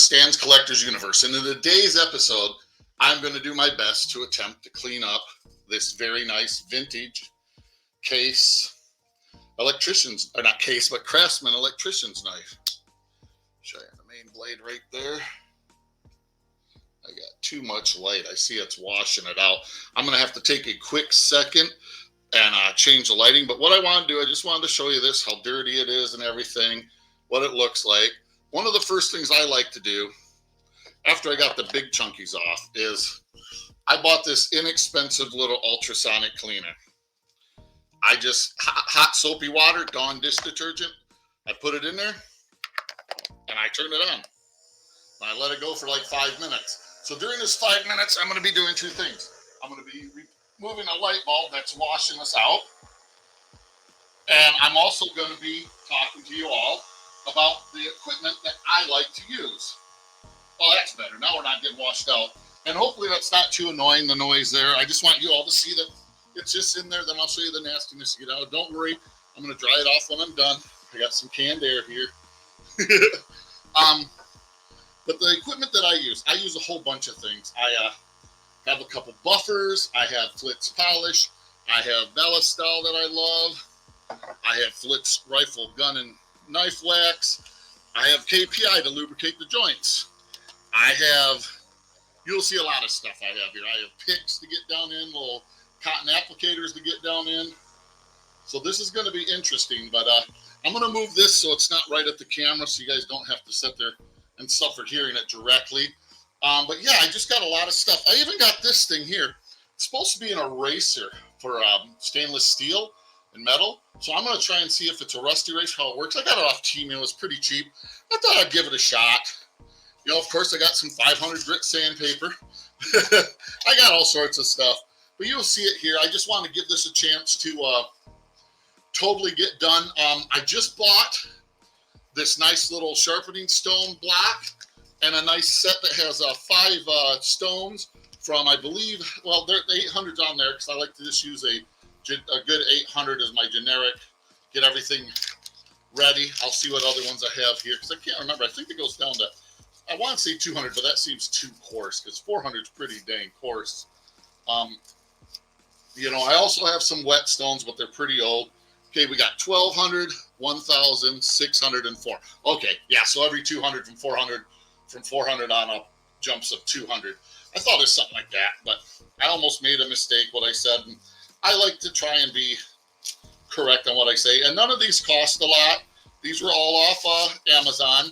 Stan's Collector's Universe, and in today's episode, I'm going to do my best to attempt to clean up this very nice vintage case electrician's, or not case, but Craftsman electrician's knife. Show you the main blade right there. I got too much light. I see it's washing it out. I'm going to have to take a quick second and change the lighting. But what I want to do, I just wanted to show you this, how dirty it is and everything, what it looks like. One of the first things I like to do after I got the big chunkies off is I bought this inexpensive little ultrasonic cleaner. I just, hot soapy water, Dawn dish detergent, I put it in there and I turn it on. And I let it go for like 5 minutes. So during this 5 minutes, I'm going to be doing two things. I'm going to be removing a light bulb that's washing us out. And I'm also going to be talking to you all about the equipment that I like to use. Well, that's better. Now we're not getting washed out. And hopefully that's not too annoying, the noise there. I just want you all to see that it's just in there. Then I'll show you the nastiness to get out. Don't worry. I'm going to dry it off when I'm done. I got some canned air here. But the equipment that I use a whole bunch of things. I have a couple buffers. I have Flitz polish. I have Ballistol that I love. I have Flitz rifle gun and knife wax. I have KPI to lubricate the joints. I have, you'll see a lot of stuff I have here. I have picks to get down in, little cotton applicators to get down in. So this is going to be interesting, but I'm going to move this so it's not right at the camera so you guys don't have to sit there and suffer hearing it directly. But yeah, I just got a lot of stuff. I even got this thing here. It's supposed to be an eraser for stainless steel and metal. So I'm going to try and see if it's a rust eraser, how it works. I got it off Temu. It was pretty cheap. I thought I'd give it a shot. You know, of course, I got some 500 grit sandpaper. I got all sorts of stuff. But you'll see it here. I just want to give this a chance to totally get done. I just bought this nice little sharpening stone block and a nice set that has 5 stones from, I believe, well, the 800's on there because I like to just use a good 800 as my generic, get everything ready. I'll see what other ones I have here because I can't remember. I think it goes down to, I want to say 200, but that seems too coarse because 400 is pretty dang coarse. You know, I also have some whetstones, but they're pretty old. Okay, we got 1200, 1000, 600, and 4. Okay, yeah, so every 200 from 400 on up jumps up 200. I thought it was something like that, but I almost made a mistake what I said. And I like to try and be correct on what I say. And none of these cost a lot. These were all off Amazon.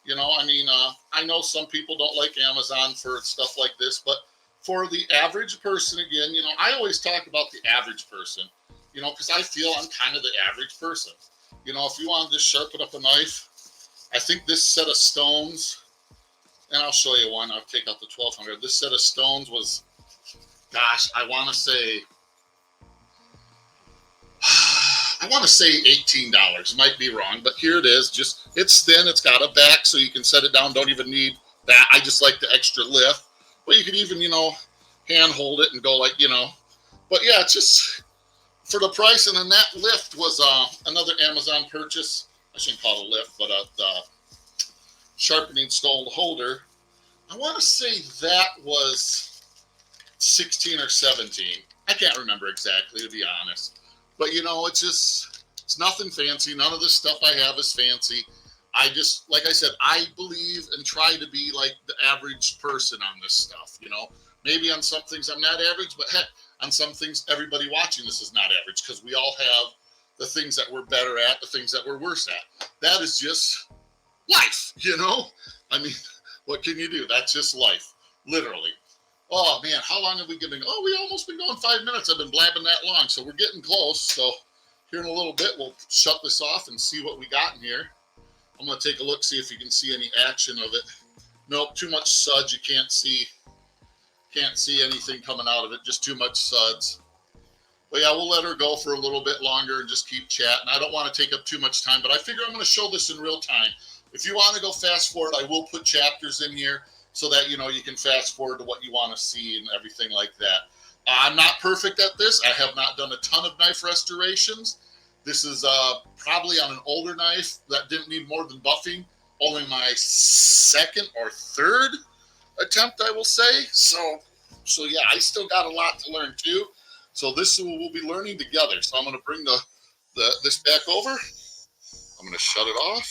You know, I mean, I know some people don't like Amazon for stuff like this, but for the average person, again, you know, I always talk about the average person, you know, because I feel I'm kind of the average person. You know, if you want to just sharpen up a knife, I think this set of stones, and I'll show you one, I'll take out the 1200. This set of stones was, gosh, I want to say $18. Might be wrong, but here it is. Just, it's thin, it's got a back so you can set it down. Don't even need that. I just like the extra lift. But you could even, you know, hand hold it and go like, you know. But yeah, it's just for the price. And then that lift was another Amazon purchase. I shouldn't call it a lift, but the sharpening stone holder. I want to say that was 16 or 17. I can't remember exactly, to be honest. But, you know, it's just, it's nothing fancy. None of the stuff I have is fancy. I just, like I said, I believe and try to be like the average person on this stuff, you know. Maybe on some things I'm not average, but heck, on some things everybody watching this is not average because we all have the things that we're better at, the things that we're worse at. That is just life, you know. I mean, what can you do? That's just life, literally. Oh, man, how long have we been going? Oh, we almost been going 5 minutes. I've been blabbing that long, so we're getting close. So here in a little bit, we'll shut this off and see what we got in here. I'm going to take a look, see if you can see any action of it. Nope, too much suds. You can't see anything coming out of it, just too much suds. But yeah, we'll let her go for a little bit longer and just keep chatting. I don't want to take up too much time, but I figure I'm going to show this in real time. If you want to go fast forward, I will put chapters in here so that, you know, you can fast forward to what you want to see and everything like that. I'm not perfect at this. I have not done a ton of knife restorations. This is probably on an older knife that didn't need more than buffing. only my second or third attempt, I will say. So yeah, I still got a lot to learn too. So this we'll be learning together. So I'm going to bring the this back over. I'm going to shut it off.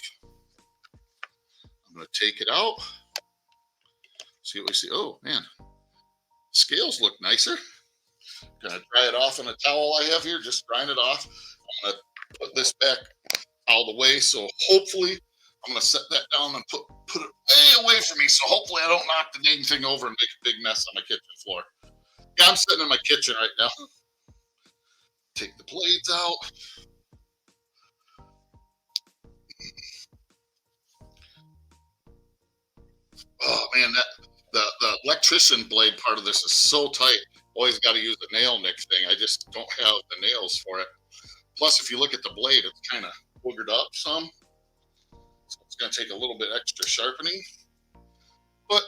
I'm going to take it out. See what we see. Oh man, scales look nicer. Gonna dry it off in a towel I have here. Just grind it off. I'm gonna put this back out of the way. So hopefully, I'm gonna set that down and put it way away from me. So hopefully, I don't knock the dang thing over and make a big mess on my kitchen floor. Yeah, I'm sitting in my kitchen right now. Take the blades out. Oh man, that the electrician blade part of this is so tight. Always got to use the nail nick thing. I just don't have the nails for it. Plus, if you look at the blade, it's kind of boogered up some. So it's going to take a little bit extra sharpening. But,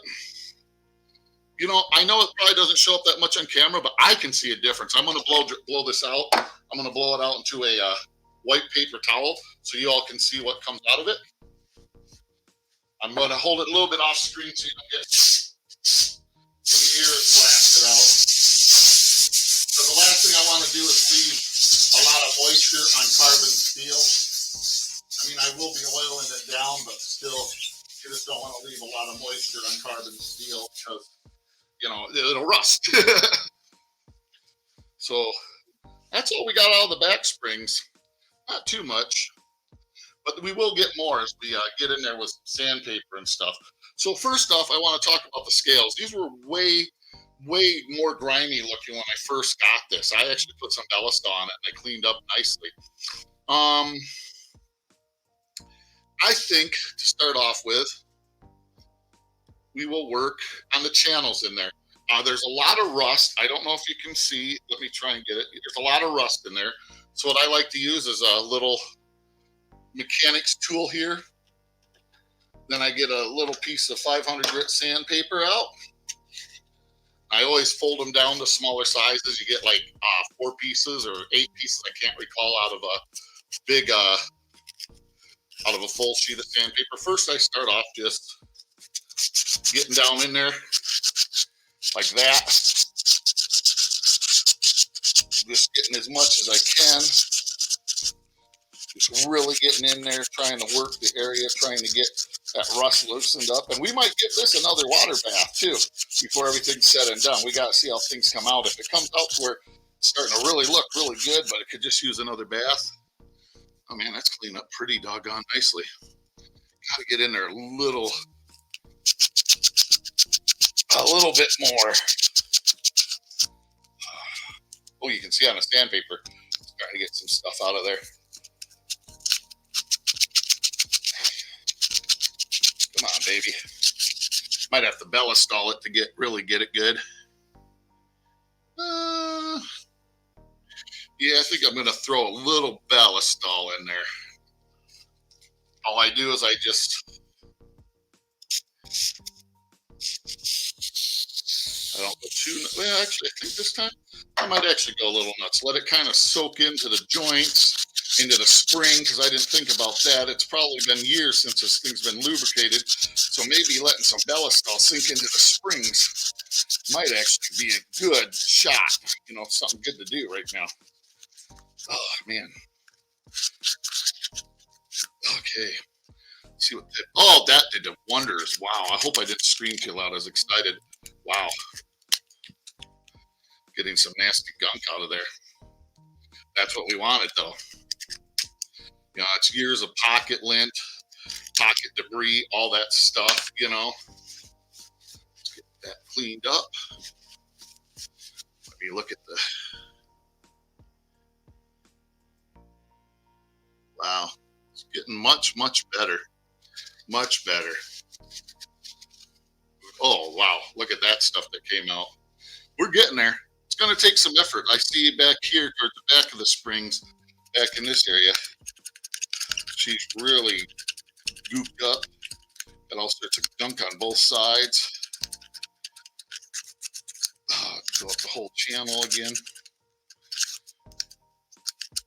you know, I know it probably doesn't show up that much on camera, but I can see a difference. I'm going to blow this out. I'm going to blow it out into a white paper towel so you all can see what comes out of it. I'm going to hold it a little bit off screen so you don't get some ears blasted out. So the last thing I want to do is leave a lot of moisture on carbon steel. I mean, I will be oiling it down, but still, you just don't want to leave a lot of moisture on carbon steel because, you know, it'll rust. So that's all we got out of the back springs. Not too much, but we will get more as we get in there with sandpaper and stuff. So first off, I want to talk about the scales. These were way more grimy looking when I first got this. I actually put some Ballast on it and I cleaned up nicely. I think to start off with, we will work on the channels in there. There's a lot of rust. I don't know if you can see. Let me try and get it. There's a lot of rust in there. So what I like to use is a little mechanics tool here. Then I get a little piece of 500 grit sandpaper out. I always fold them down to smaller sizes. You get like 4 pieces or 8 pieces. I can't recall out of a big, out of a full sheet of sandpaper. First, I start off just getting down in there like that. Just getting as much as I can. Just really getting in there, trying to work the area, trying to get that rust loosened up. And we might give this another water bath too before everything's said and done. We got to see how things come out. If it comes out to where it's starting to really look really good, but it could just use another bath. Oh man, that's cleaned up pretty doggone nicely. Got to get in there a little bit more. Oh, you can see on the sandpaper, trying to get some stuff out of there. Come on, baby. Might have to Ballastol it to really get it good. Yeah, I think I'm going to throw a little Ballastol in there. All I do is I just, I don't go too, well, actually, I think this time I might actually go a little nuts. Let it kind of soak into the joints, into the spring, because I didn't think about that. It's probably been years since this thing's been lubricated. So maybe letting some Ballastol sink into the springs might actually be a good shot. You know, something good to do right now. Oh, man. Okay. Let's see what that, oh, that did wonders. Wow. I hope I didn't scream too loud. I was excited. Wow. Getting some nasty gunk out of there. That's what we wanted, though. You know, it's years of pocket lint, pocket debris, all that stuff, you know. Let's get that cleaned up. Let me look at the, wow, it's getting much better. Much better. Oh, wow, look at that stuff that came out. We're getting there. It's going to take some effort. I see back here towards the back of the springs, back in this area. She's really gooped up. Got all sorts of gunk on both sides. Go up the whole channel again.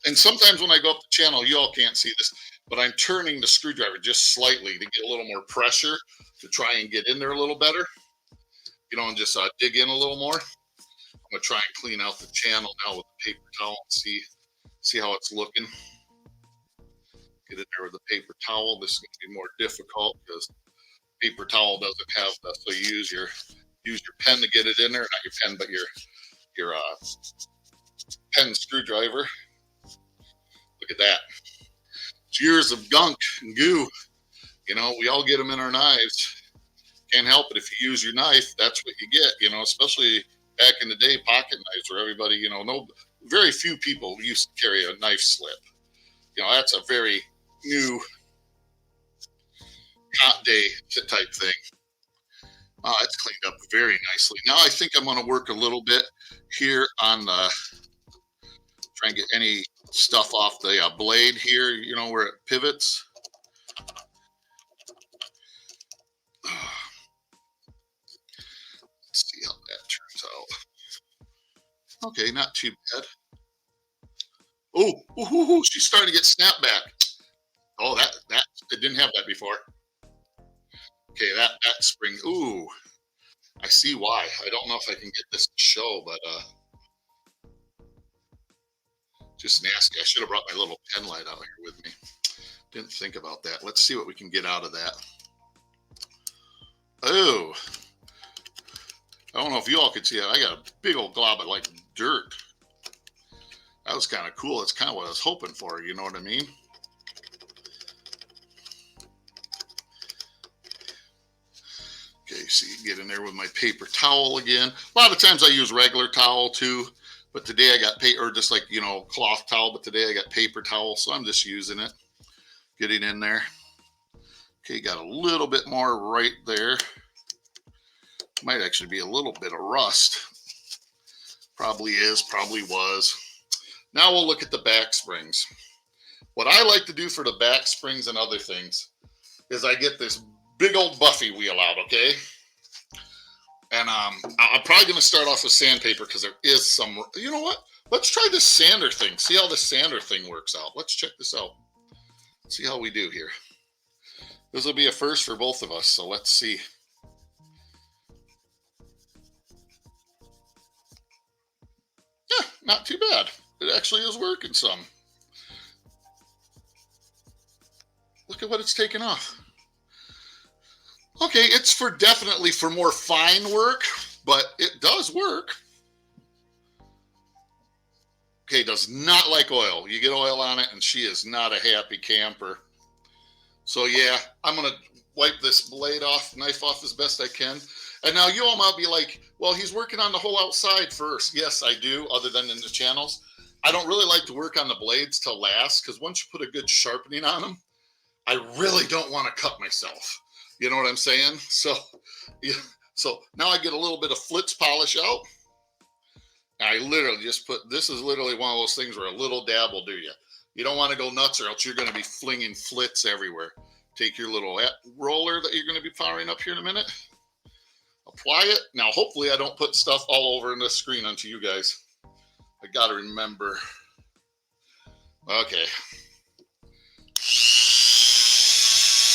And sometimes when I go up the channel, you all can't see this. but I'm turning the screwdriver just slightly to get a little more pressure to try and get in there a little better, and just dig in a little more. I'm gonna try and clean out the channel now with the paper towel and see how it's looking. Get in there with the paper towel. This is gonna be more difficult because paper towel doesn't have that. So you use your pen to get it in there, not your pen, but your pen screwdriver. Look at that. It's years of gunk and goo. We all get them in our knives. Can't help it. If you use your knife, that's what you get. Especially back in the day, pocket knives where everybody, no, very few people used to carry a knife slip. That's a very new hot day type thing. It's cleaned up very nicely. Now I think I'm going to work a little bit here on try and get any stuff off the blade here, where it pivots. Let's see how that turns out. Okay, not too bad. Oh, she's starting to get snapped back. Oh, that it didn't have that before. Okay, that spring. Ooh, I see why. I don't know if I can get this to show, but just nasty. I should have brought my little pen light out here with me. Didn't think about that. Let's see what we can get out of that. Oh, I don't know if you all could see that. I got a big old glob of like dirt. That was kind of cool. That's kind of what I was hoping for. You know what I mean? Okay, so you get in there with my paper towel again. A lot of times I use regular towel too, but today I got paper, or just like, cloth towel, but today I got paper towel, so I'm just using it. Getting in there. Okay, got a little bit more right there. Might actually be a little bit of rust. Probably is, probably was. Now we'll look at the back springs. What I like to do for the back springs and other things is I get this big old Buffy wheel out, okay? And I'm probably going to start off with sandpaper because there is some, you know what? Let's try this sander thing. See how the sander thing works out. Let's check this out. See how we do here. This will be a first for both of us, so let's see. Yeah, not too bad. It actually is working some. Look at what it's taken off. Okay, it's definitely for more fine work, but it does work. Okay, does not like oil. You get oil on it, and she is not a happy camper. So yeah, I'm gonna wipe this blade off, knife off as best I can. And now you all might be like, well, he's working on the whole outside first. Yes, I do, other than in the channels. I don't really like to work on the blades till last, because once you put a good sharpening on them, I really don't want to cut myself. You know what I'm saying? So, yeah, so now I get a little bit of flitz polish out. I literally just this is literally one of those things where a little dab will do you. You don't want to go nuts or else you're going to be flinging flits everywhere. Take your little roller that you're going to be powering up here in a minute. Apply it. Now, hopefully I don't put stuff all over in the screen onto you guys. I got to remember. Okay.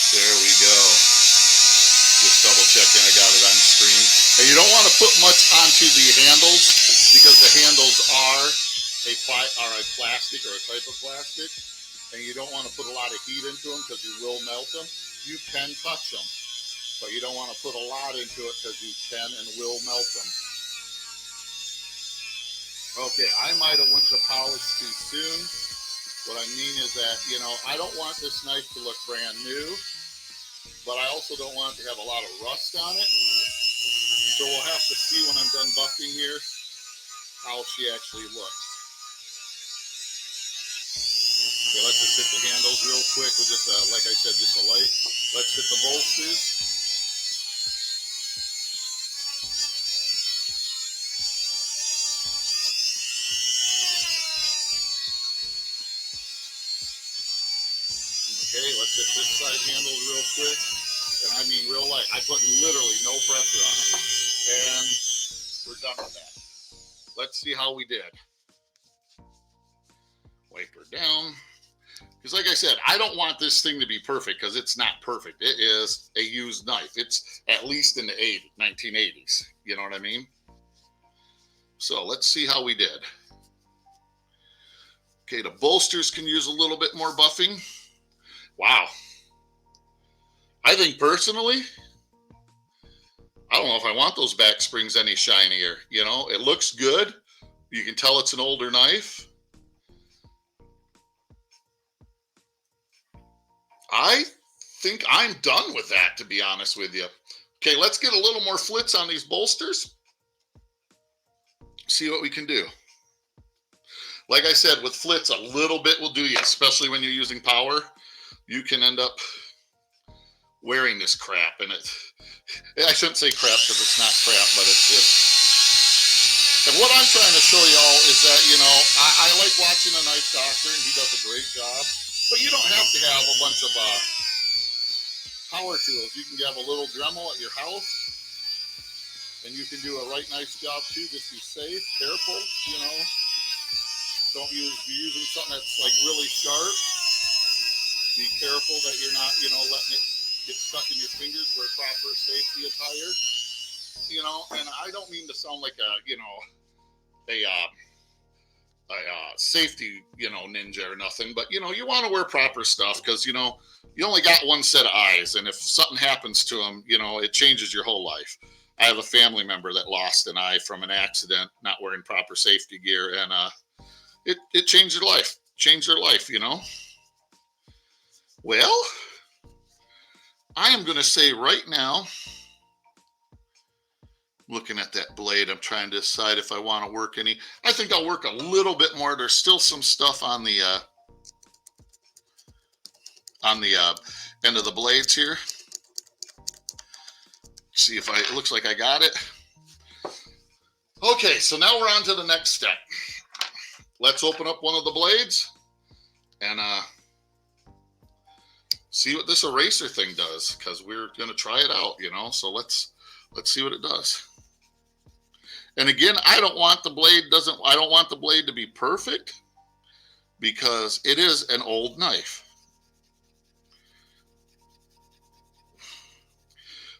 There we go. Just double checking I got it on the screen. And you don't want to put much onto the handles because the handles are a plastic or a type of plastic. And you don't want to put a lot of heat into them because you will melt them. You can touch them, but you don't want to put a lot into it because you can and will melt them. Okay, I might have went to polish too soon. What I mean is that, I don't want this knife to look brand new, but I also don't want it to have a lot of rust on it. So we'll have to see when I'm done buffing here how she actually looks. Okay, let's just hit the handles real quick with just, like I said, just a light. Let's hit the bolsters. Okay, let's hit this side handle real quick. And I mean real light. I put literally no pressure on it. And we're done with that. Let's see how we did. Wipe her down. Because like I said, I don't want this thing to be perfect because it's not perfect. It is a used knife. It's at least in the 1980s. You know what I mean? So let's see how we did. Okay, the bolsters can use a little bit more buffing. Wow. I think personally, I don't know if I want those back springs any shinier. You know, it looks good. You can tell it's an older knife. I think I'm done with that, to be honest with you. Okay, let's get a little more flits on these bolsters. See what we can do. Like I said, with flits, a little bit will do you, especially when you're using power. You can end up wearing this crap, and I shouldn't say crap because it's not crap, but it's just. And what I'm trying to show y'all is that, you know, I like watching a knife doctor, and he does a great job. But you don't have to have a bunch of power tools. You can have a little Dremel at your house, and you can do a right nice job too. Just be safe, careful, you know. Don't be using something that's like really sharp. Be careful that you're not, you know, letting it get stuck in your fingers. Wear proper safety attire, you know. And I don't mean to sound like a, you know, a safety, you know, ninja or nothing, but you know, you want to wear proper stuff because, you know, you only got one set of eyes, and if something happens to them, you know, it changes your whole life. I have a family member that lost an eye from an accident, not wearing proper safety gear, and it changed their life, you know. Well, I am going to say right now, looking at that blade, I'm trying to decide if I want to work any. I think I'll work a little bit more. There's still some stuff on the end of the blades here. See if it looks like I got it. Okay, so now we're on to the next step. Let's open up one of the blades and see what this eraser thing does, because we're going to try it out, you know. So let's see what it does. And again, I don't want the blade to be perfect because it is an old knife.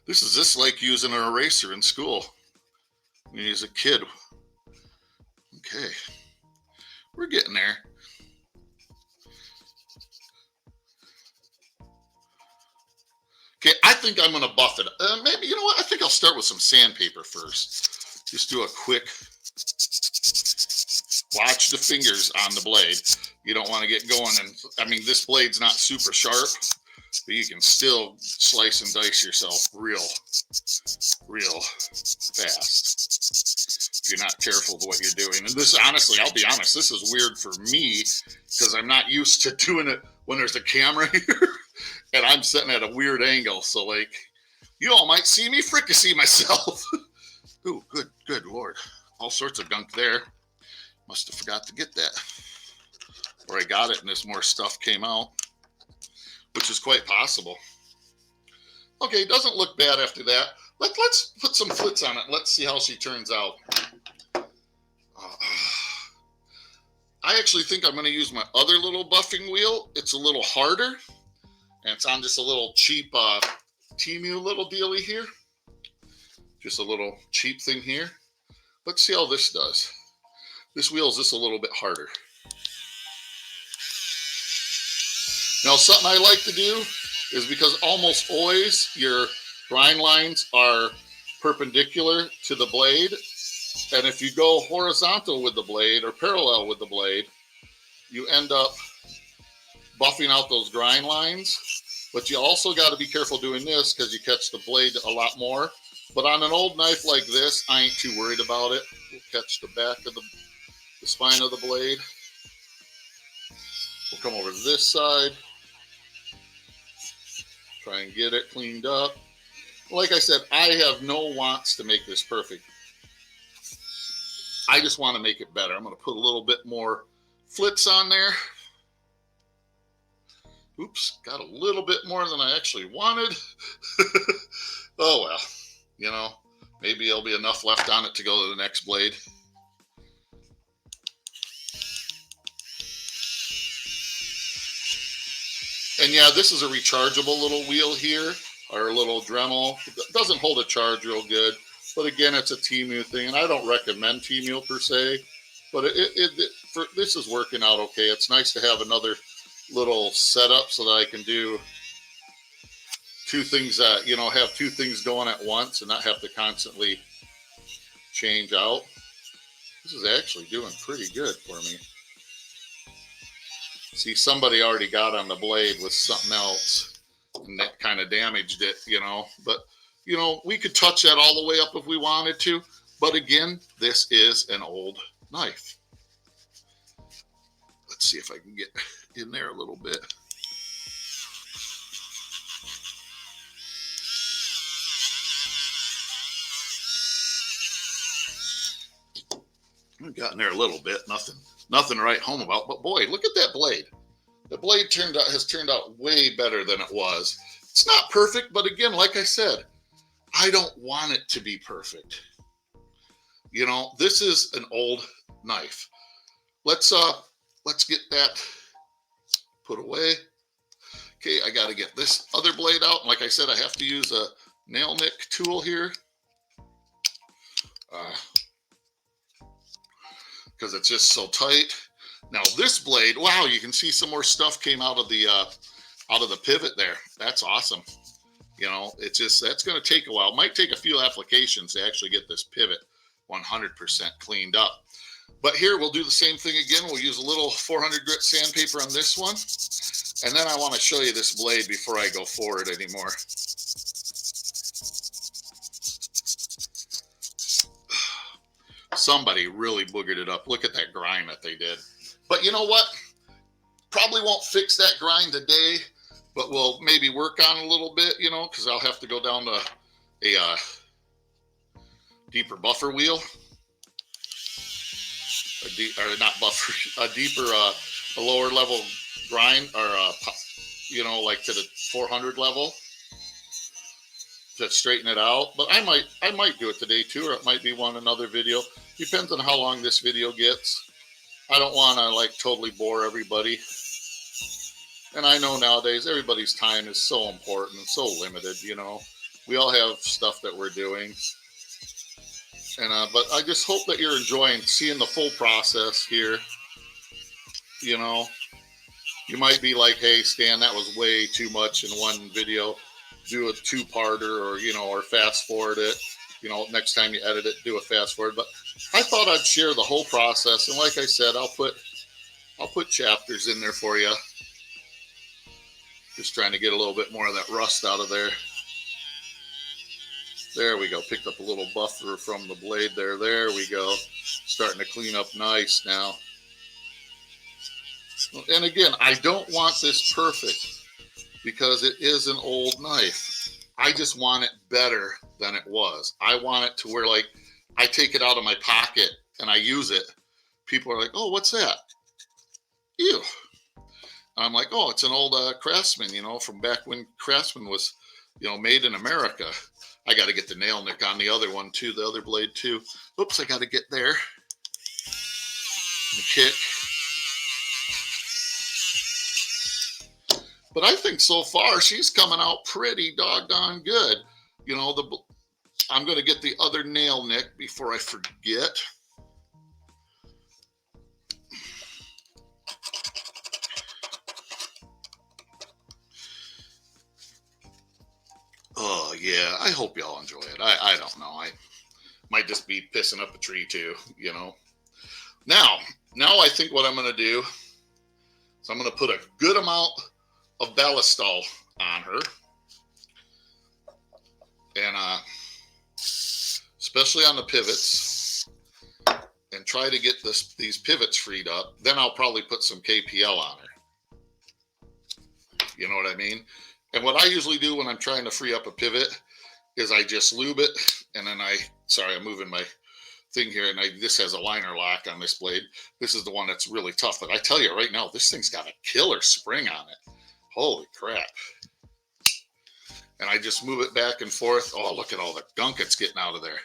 This is just like using an eraser in school when you was a kid. Okay, we're getting there. Okay, I think I'm going to buff it. Maybe, you know what? I think I'll start with some sandpaper first. Just do a quick, watch the fingers on the blade. You don't want to get going. And I mean, this blade's not super sharp, but you can still slice and dice yourself real fast if you're not careful with what you're doing. And this, honestly, I'll be honest, this is weird for me because I'm not used to doing it when there's a camera here and I'm sitting at a weird angle. So like, you all might see me fricassee myself. Ooh, good Lord. All sorts of gunk there. Must have forgot to get that. Or I got it and there's more stuff came out, which is quite possible. Okay, it doesn't look bad after that. Let's put some flits on it. Let's see how she turns out. I actually think I'm going to use my other little buffing wheel. It's a little harder, and it's on just a little cheap Temu little dealy here. Just a little cheap thing here. Let's see how this does. This wheel is just a little bit harder. Now, something I like to do is, because almost always your grind lines are perpendicular to the blade, and if you go horizontal with the blade or parallel with the blade, you end up buffing out those grind lines. But you also got to be careful doing this because you catch the blade a lot more. But on an old knife like this, I ain't too worried about it. We'll catch the back of the spine of the blade. We'll come over to this side. Try and get it cleaned up. Like I said, I have no wants to make this perfect. I just want to make it better. I'm going to put a little bit more flits on there. Oops, got a little bit more than I actually wanted. Oh well, you know, maybe there'll be enough left on it to go to the next blade. And yeah, this is a rechargeable little wheel here, or a little Dremel. It doesn't hold a charge real good, but again, it's a Temu thing, and I don't recommend Temu per se, but this is working out okay. It's nice to have another little setup so that I can do two things that, you know, have two things going at once and not have to constantly change out. This is actually doing pretty good for me. See, somebody already got on the blade with something else and that kind of damaged it, you know. But, you know, we could touch that all the way up if we wanted to. But again, this is an old knife. Let's see if I can get in there a little bit. I've gotten there a little bit, nothing to write home about. But boy, look at that blade. The blade has turned out way better than it was. It's not perfect, but again, like I said, I don't want it to be perfect. You know, this is an old knife. Let's get that put away. Okay, I got to get this other blade out. And like I said, I have to use a nail nick tool here. Because it's just so tight. Now this blade, wow, you can see some more stuff came out of the pivot there. That's awesome. You know, it's just, that's going to take a while. It might take a few applications to actually get this pivot 100% cleaned up. But here we'll do the same thing again. We'll use a little 400 grit sandpaper on this one. And then I want to show you this blade before I go forward anymore. Somebody really boogered it up. Look at that grind that they did. But you know what? Probably won't fix that grind today, but we'll maybe work on it a little bit, you know, because I'll have to go down to a deeper buffer wheel. A lower level grind, or you know, like to the 400 level to straighten it out. But I might do it today too, or it might be another video. Depends on how long this video gets. I don't want to like totally bore everybody. And I know nowadays everybody's time is so important, so limited, you know. We all have stuff that we're doing. And but I just hope that you're enjoying seeing the full process here. You know, you might be like, hey, Stan, that was way too much in one video. Do a two-parter, or, you know, or fast forward it. You know, next time you edit it, do a fast forward. But I thought I'd share the whole process. And like I said, I'll put chapters in there for you. Just trying to get a little bit more of that rust out of there. There we go. Picked up a little buffer from the blade there. There we go. Starting to clean up nice now. And again, I don't want this perfect because it is an old knife. I just want it better than it was. I want it to where, like, I take it out of my pocket and I use it. People are like, oh, what's that? Ew. And I'm like, oh, it's an old Craftsman, you know, from back when Craftsman was, you know, made in America. I got to get the nail nick on the other one too, the other blade too. Oops, I got to get there. The kick. But I think so far she's coming out pretty doggone good. You know, I'm going to get the other nail nick before I forget. Oh, yeah, I hope y'all enjoy it. I don't know. I might just be pissing up a tree too, you know. Now I think what I'm going to do is I'm going to put a good amount of ballistol on her. And especially on the pivots. And try to get these pivots freed up. Then I'll probably put some KPL on her. You know what I mean? And what I usually do when I'm trying to free up a pivot is I just lube it, and then I'm moving my thing here, and this has a liner lock on this blade. This is the one that's really tough, but I tell you right now, this thing's got a killer spring on it. Holy crap. And I just move it back and forth. Oh, look at all the gunk it's getting out of there.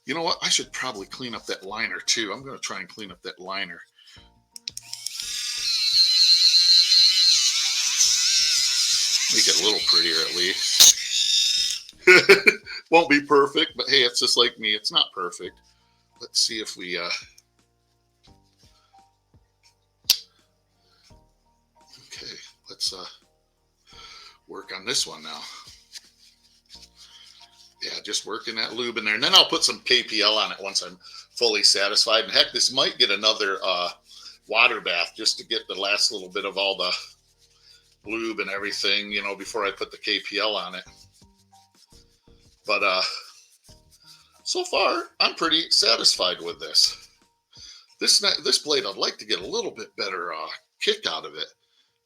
You know what? I should probably clean up that liner too. I'm going to try and clean up that liner. Make it a little prettier at least. Won't be perfect, but hey, it's just like me. It's not perfect. Let's see if we okay, let's work on this one now. Yeah, just working that lube in there. And then I'll put some KPL on it once I'm fully satisfied. And heck, this might get another water bath just to get the last little bit of all the lube and everything, you know, before I put the KPL on it. But so far, I'm pretty satisfied with this. This blade, I'd like to get a little bit better kick out of it.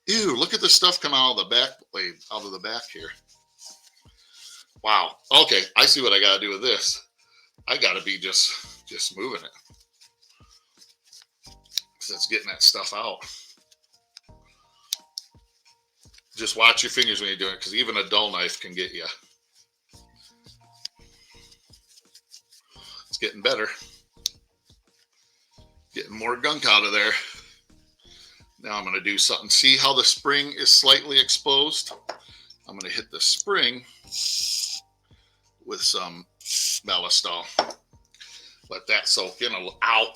Ew, look at the stuff coming out of the back blade, out of the back here. Wow. Okay, I see what I got to do with this. I got to be just moving it. Because it's getting that stuff out. Just watch your fingers when you're doing it, because even a dull knife can get you. It's getting better. Getting more gunk out of there. Now I'm going to do something. See how the spring is slightly exposed? I'm going to hit the spring with some Ballistol. Let that soak in a little. Ow!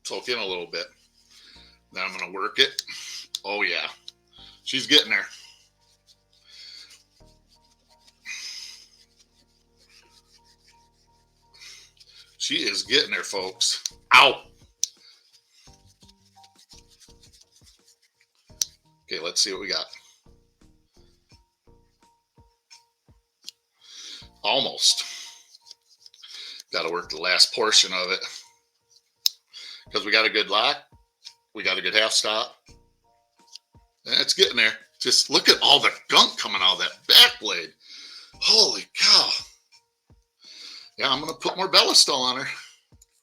Soak in a little bit. Now I'm going to work it. Oh yeah, she's getting there. She is getting there, folks. Ow! Okay, let's see what we got. Almost. Got to work the last portion of it. Because we got a good lock. We got a good half stop. And it's getting there. Just look at all the gunk coming out of that back blade. Holy cow. Yeah, I'm going to put more Ballistol on her.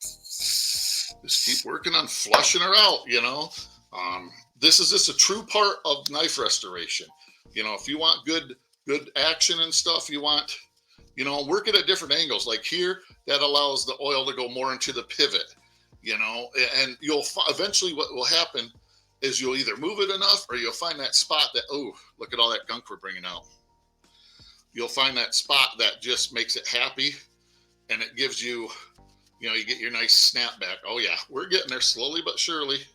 Just keep working on flushing her out, you know. This is just a true part of knife restoration. You know, if you want good action and stuff, you want... You know, work it at different angles. Like here, that allows the oil to go more into the pivot, you know, and you'll eventually what will happen is you'll either move it enough or you'll find that spot that, oh, look at all that gunk we're bringing out. You'll find that spot that just makes it happy and it gives you, you know, you get your nice snapback. Oh yeah, we're getting there slowly but surely.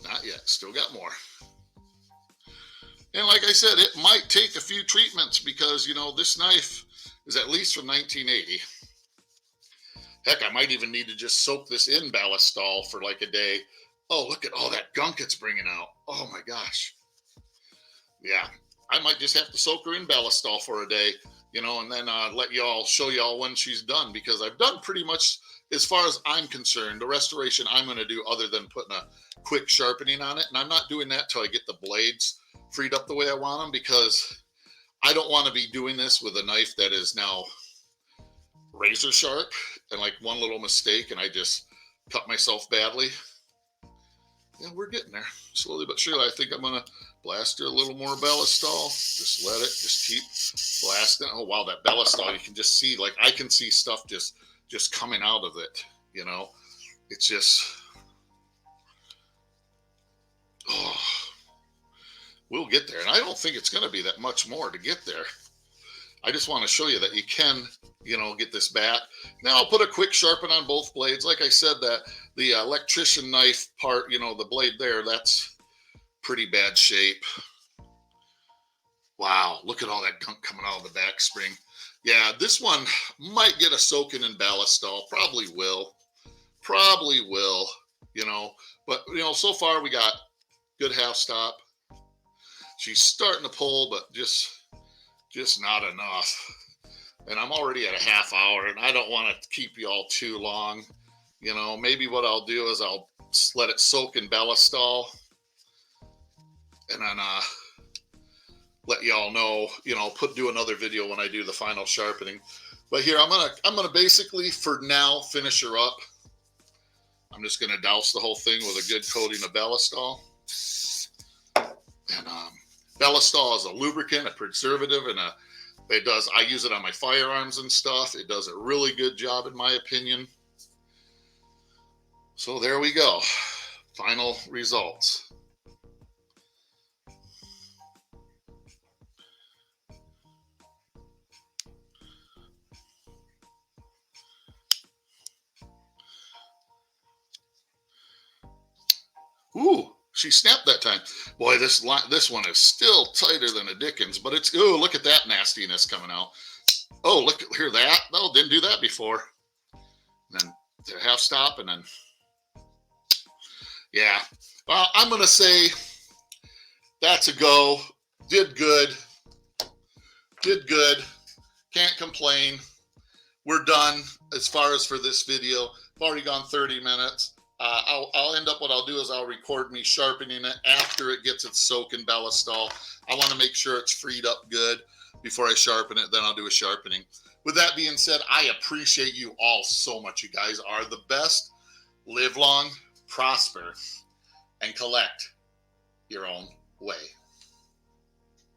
Not yet, still got more. And like I said, it might take a few treatments because, you know, this knife is at least from 1980. Heck, I might even need to just soak this in Ballistol for like a day. Oh, look at all that gunk it's bringing out. Oh my gosh. Yeah, I might just have to soak her in Ballistol for a day, you know, and then show y'all when she's done, because I've done pretty much, as far as I'm concerned, the restoration I'm going to do other than putting a quick sharpening on it. And I'm not doing that till I get the blades freed up the way I want them, because I don't want to be doing this with a knife that is now razor sharp and like one little mistake and I just cut myself badly. Yeah, we're getting there slowly but surely. I think I'm going to blast her a little more Ballistol. Just let it, just keep blasting. Oh wow, that Ballistol, you can just see, like I can see stuff just coming out of it, you know. It's just, oh, we'll get there. And I don't think it's going to be that much more to get there. I just want to show you that you can, you know, get this back. Now I'll put a quick sharpen on both blades. Like I said, that the electrician knife part, you know, the blade there, that's pretty bad shape. Wow, look at all that gunk coming out of the back spring. Yeah, this one might get a soaking in Ballistol. Probably will, you know. But, you know, so far we got good half stop. She's starting to pull, but just not enough. And I'm already at a half hour, and I don't want to keep you all too long. You know, maybe what I'll do is I'll let it soak in Ballistol, and then let y'all know, you know, do another video when I do the final sharpening. But here I'm gonna basically for now finish her up. I'm just gonna douse the whole thing with a good coating of Ballistol. And Ballistol is a lubricant, a preservative, and I use it on my firearms and stuff. It does a really good job in my opinion. So there we go. Final results. Ooh, she snapped that time. Boy, this one is still tighter than a Dickens, but it's, oh, look at that nastiness coming out. Oh, look, hear that? No, didn't do that before. And then the half stop, and then, yeah. Well, I'm going to say that's a go. Did good. Did good. Can't complain. We're done as far as for this video. I've already gone 30 minutes. I'll end up, what I'll do is I'll record me sharpening it after it gets its soak in Ballistol. I want to make sure it's freed up good before I sharpen it. Then I'll do a sharpening. With that being said, I appreciate you all so much. You guys are the best. Live long, prosper, and collect your own way.